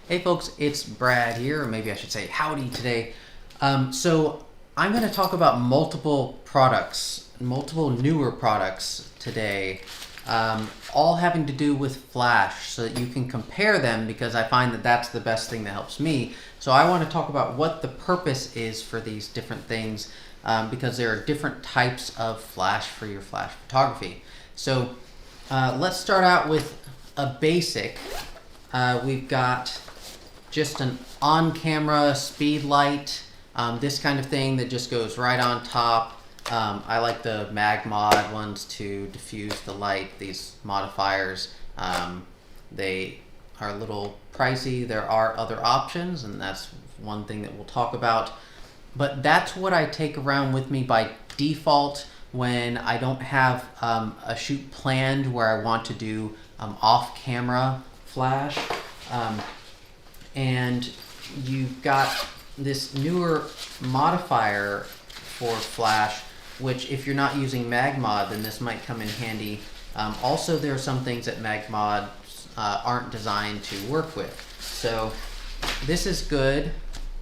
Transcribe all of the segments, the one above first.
Hey folks, it's Brad here, or maybe I should say howdy today. So I'm going to talk about multiple newer products today, all having to do with Flash so that you can compare them, because I find that that's the best thing that helps me. So I want to talk about what the purpose is for these different things, because there are different types of Flash for your Flash photography. So let's start out with a basic. We've got just an on-camera Speedlight, this kind of thing that just goes right on top. I like the mag mod ones to diffuse the light, these modifiers. They are a little pricey. There are other options, and that's one thing that we'll talk about. But that's what I take around with me by default when I don't have a shoot planned where I want to do off-camera Flash. And you've got this newer modifier for Flash, which if you're not using MagMod, then this might come in handy. Also, there are some things that MagMod aren't designed to work with. So this is good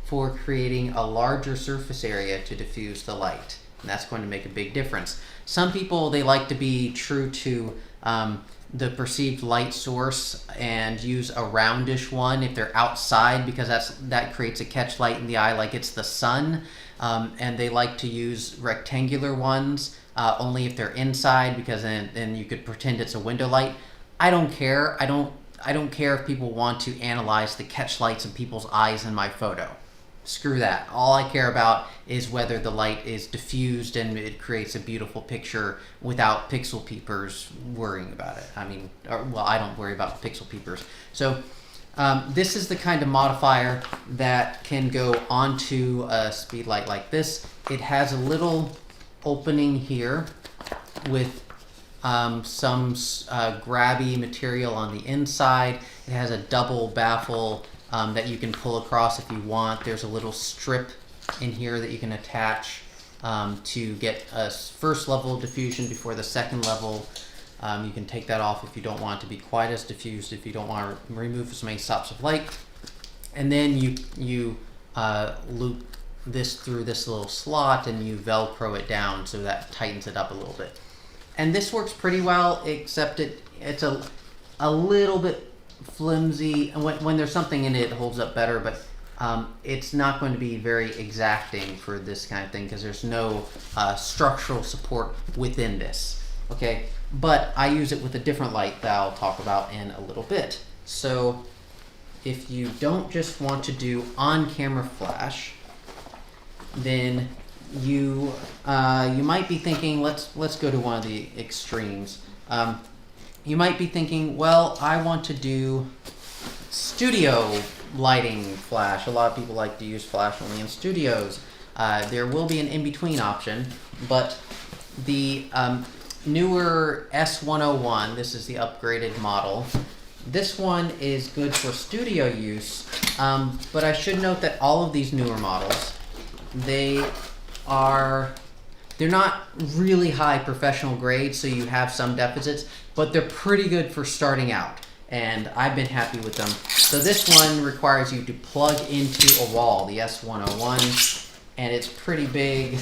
for creating a larger surface area to diffuse the light, and that's going to make a big difference. Some people, they like to be true to the perceived light source and use a roundish one if they're outside, because that creates a catch light in the eye like it's the sun. And they like to use rectangular ones only if they're inside, because then you could pretend it's a window light. I don't care. I don't care if people want to analyze the catch lights in people's eyes in my photo. Screw that. All I care about is whether the light is diffused and it creates a beautiful picture without pixel peepers worrying about it. I don't worry about pixel peepers. So this is the kind of modifier that can go onto a Speedlight like this. It has a little opening here with some grabby material on the inside. It has a double baffle that you can pull across if you want. There's a little strip in here that you can attach to get a first level of diffusion before the second level. You can take that off if you don't want it to be quite as diffused, if you don't want to remove as many stops of light. And then you loop this through this little slot and you Velcro it down so that tightens it up a little bit. And this works pretty well, except it's a little bit flimsy, and when there's something in it, it holds up better, but it's not going to be very exacting for this kind of thing because there's no structural support within this. Okay, but I use it with a different light that I'll talk about in a little bit. So if you don't just want to do on-camera Flash, then you might be thinking, let's go to one of the extremes. You might be thinking, well, I want to do studio lighting Flash. A lot of people like to use Flash only in studios. There will be an in-between option, but the newer S101, this is the upgraded model. This one is good for studio use, but I should note that all of these newer models, they're not really high professional grade, so you have some deficits, but they're pretty good for starting out, and I've been happy with them. So this one requires you to plug into a wall, the S101, and it's pretty big.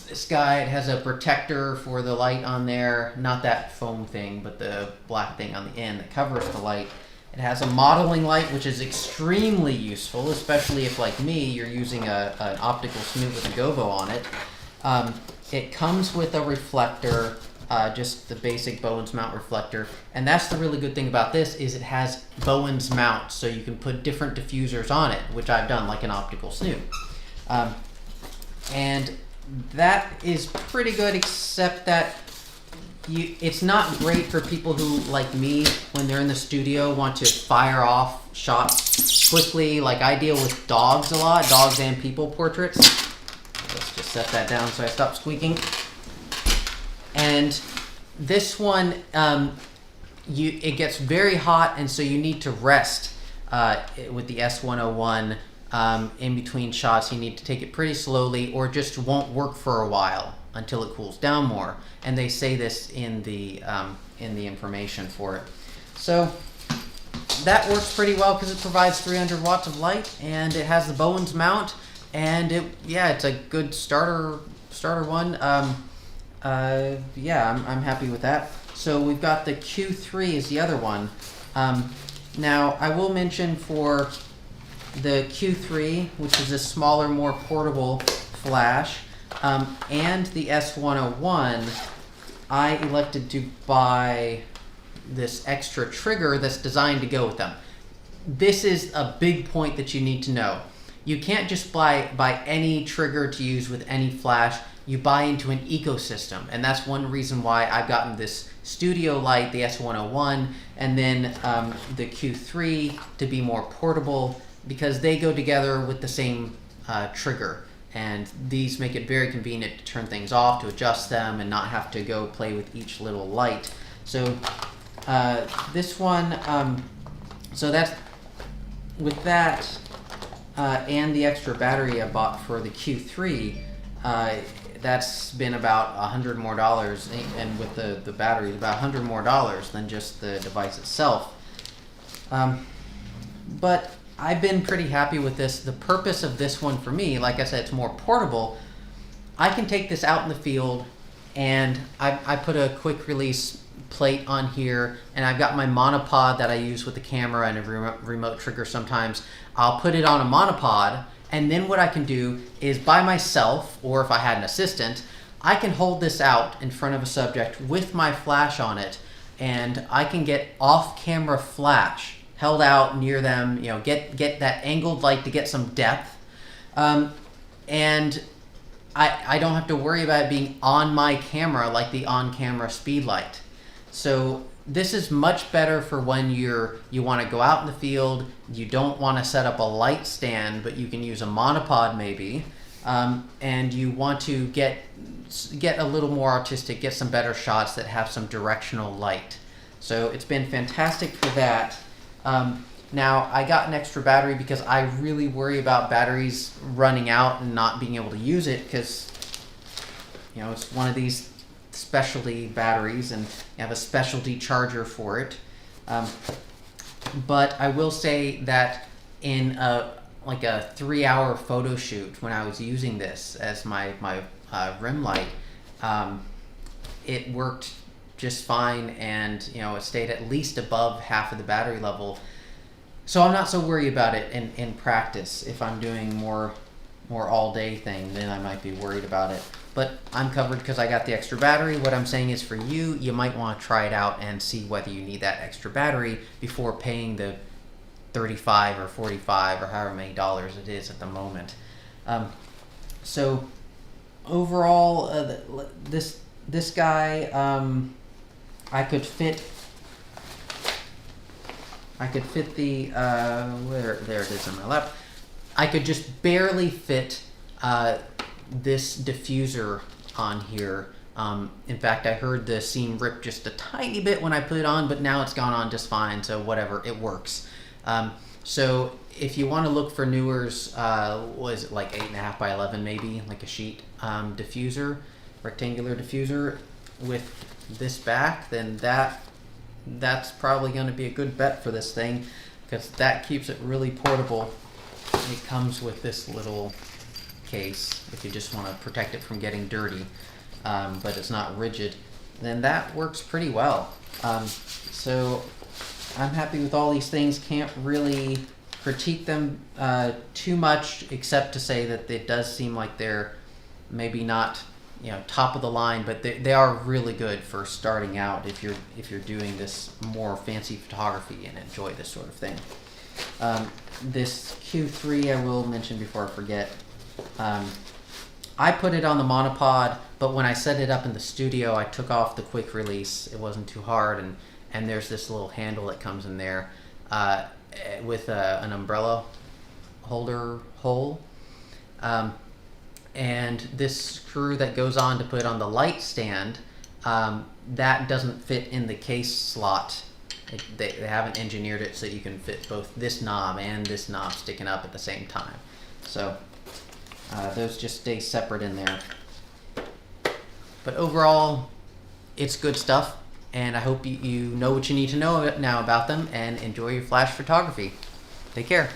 This guy, it has a protector for the light on there, not that foam thing, but the black thing on the end that covers the light. It has a modeling light, which is extremely useful, especially if, like me, you're using an optical snoot with a gobo on it. It comes with a reflector, just the basic Bowens mount reflector. And that's the really good thing about this, is it has Bowens mounts, so you can put different diffusers on it, which I've done like an optical snoot. And that is pretty good, except that it's not great for people who, like me, when they're in the studio, want to fire off shots quickly. Like, I deal with dogs a lot, dogs and people portraits. Let's just set that down so I stop squeaking. And this one, it gets very hot, and so you need to rest with the S101 in between shots. You need to take it pretty slowly, or it just won't work for a while until it cools down more. And they say this in the information for it. So that works pretty well because it provides 300 watts of light, and it has the Bowens mount, and it's a good starter one. Yeah, I'm happy with that. So we've got the Q3 is the other one. Now I will mention for the Q3, which is a smaller, more portable flash, and the S101, I elected to buy this extra trigger that's designed to go with them. This is a big point that you need to know. You can't just buy any trigger to use with any flash. You buy into an ecosystem, and that's one reason why I've gotten this studio light, the S101, and then the Q3 to be more portable, because they go together with the same trigger, and these make it very convenient to turn things off, to adjust them, and not have to go play with each little light. So this one, so that's with that and the extra battery I bought for the Q3. That's been about $100 more, and with the battery, about $100 more than just the device itself. But I've been pretty happy with this. The purpose of this one for me, like I said, it's more portable. I can take this out in the field, and I put a quick release plate on here, and I've got my monopod that I use with the camera and a remote trigger sometimes. I'll put it on a monopod, and then what I can do is by myself, or if I had an assistant, I can hold this out in front of a subject with my flash on it, and I can get off-camera flash held out near them, get that angled light to get some depth. And I don't have to worry about it being on my camera like the on-camera Speedlight. So this is much better for when you want to go out in the field, you don't want to set up a light stand, but you can use a monopod maybe, and you want to get a little more artistic, get some better shots that have some directional light. So it's been fantastic for that. Now I got an extra battery because I really worry about batteries running out and not being able to use it, because it's one of these specialty batteries, and you have a specialty charger for it. But I will say that in like a 3-hour photo shoot, when I was using this as my rim light, it worked just fine, and it stayed at least above half of the battery level. So I'm not so worried about it in practice. If I'm doing more all-day thing, then I might be worried about it. But I'm covered because I got the extra battery. What I'm saying is, for you might want to try it out and see whether you need that extra battery before paying the $35 or $45 or however many dollars it is at the moment. So overall, this guy, I could fit the there it is on my lap. I could just barely fit this diffuser on here. In fact, I heard the seam rip just a tiny bit when I put it on, but now it's gone on just fine, so whatever, it works. So if you want to look for NEEWER's, what is it, like 8.5 by 11 maybe, like a sheet diffuser, rectangular diffuser with this back, then that's probably going to be a good bet for this thing, because that keeps it really portable. It comes with this little case if you just want to protect it from getting dirty, but it's not rigid, then that works pretty well. So I'm happy with all these things. Can't really critique them too much, except to say that it does seem like they're maybe not top of the line, but they are really good for starting out if you're doing this more fancy photography and enjoy this sort of thing. This Q3 I will mention before I forget. I put it on the monopod, but when I set it up in the studio, I took off the quick release. It wasn't too hard, and there's this little handle that comes in there with an umbrella holder hole. And this screw that goes on to put on the light stand, that doesn't fit in the case slot. They haven't engineered it so you can fit both this knob and this knob sticking up at the same time. So those just stay separate in there. But overall, it's good stuff. and I hope you know what you need to know now about them and enjoy your flash photography. Take care.